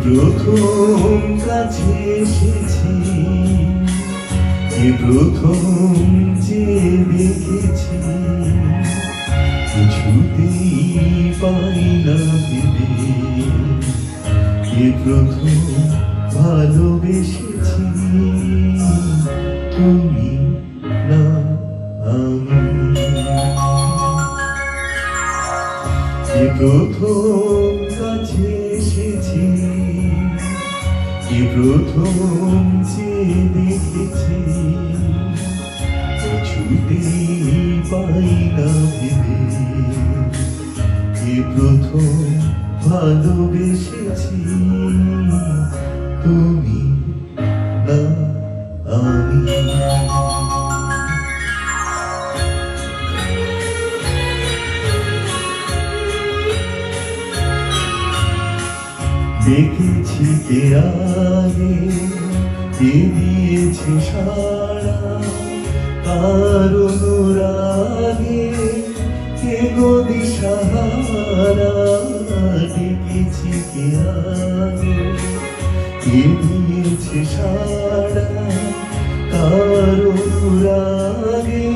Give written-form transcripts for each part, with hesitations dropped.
প্রথম কাছে এসেছি, প্রথম যে দেখেছি, কিছুতেই পাই না ভেবে, প্রথম ভালোবেসেছি তুমি না আমি। প্রথম কাছে এসেছি, প্রথম যে দেখেছি, কিছুতেই পাই না ভেবে, প্রথম ভালোবেসেছি তুমি না আমি। দেখেছি কে আগে, কে দিয়েছে সারা, কার অনুরাগে কে গো দিশাহারা। দেখেছি কে আগে, কে দিয়েছে সারা, কার অনুরাগে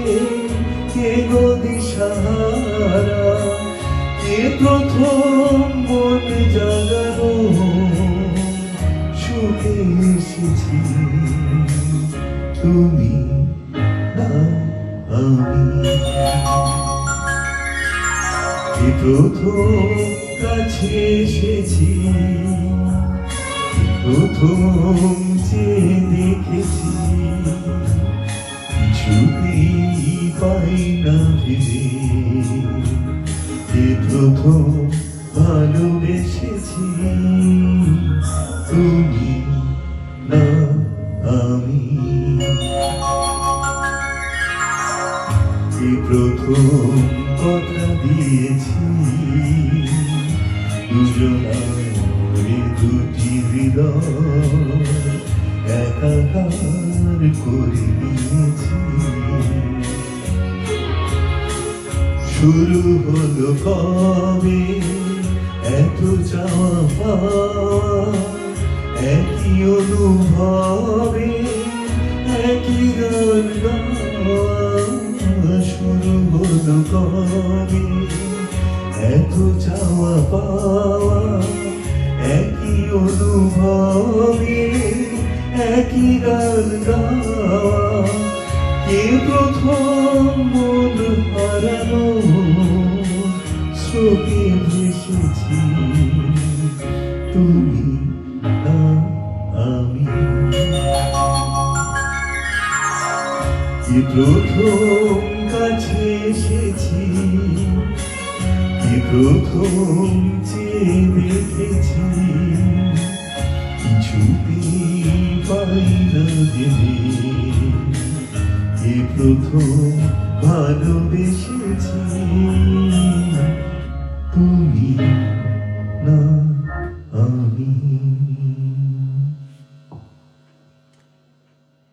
কে গো দিশাহারা। কে প্রথম মন জাগানো সুখে এসেছি তুমি না আমি। কে প্রথম কাছে এসেছি, প্রথম যে দেখেছি, কিছুতেই পাই না ভেবে, প্রথম ভালোবেসেছি তুমি না আমি। প্রথম কথা দিয়েছি, দুজনারে দুটি হৃদয় একাকার করে দিয়েছি। শুরু হলো কবে এত চাওয়া পাওয়া, একই অনুভবে একই গান গাওয়া। শুরু হলো কবে এত চাওয়া পাওয়া, একই অনুভবে একই গান গাওয়া। কে প্রথম মন হারানো স্রোতে ভেসেছি তুমি না আমি। প্রথম কাছে এসেছি, প্রথম যে দেখেছি, কিছুতেই পাই না ভেবে, প্রথম ভালোবেসেছি।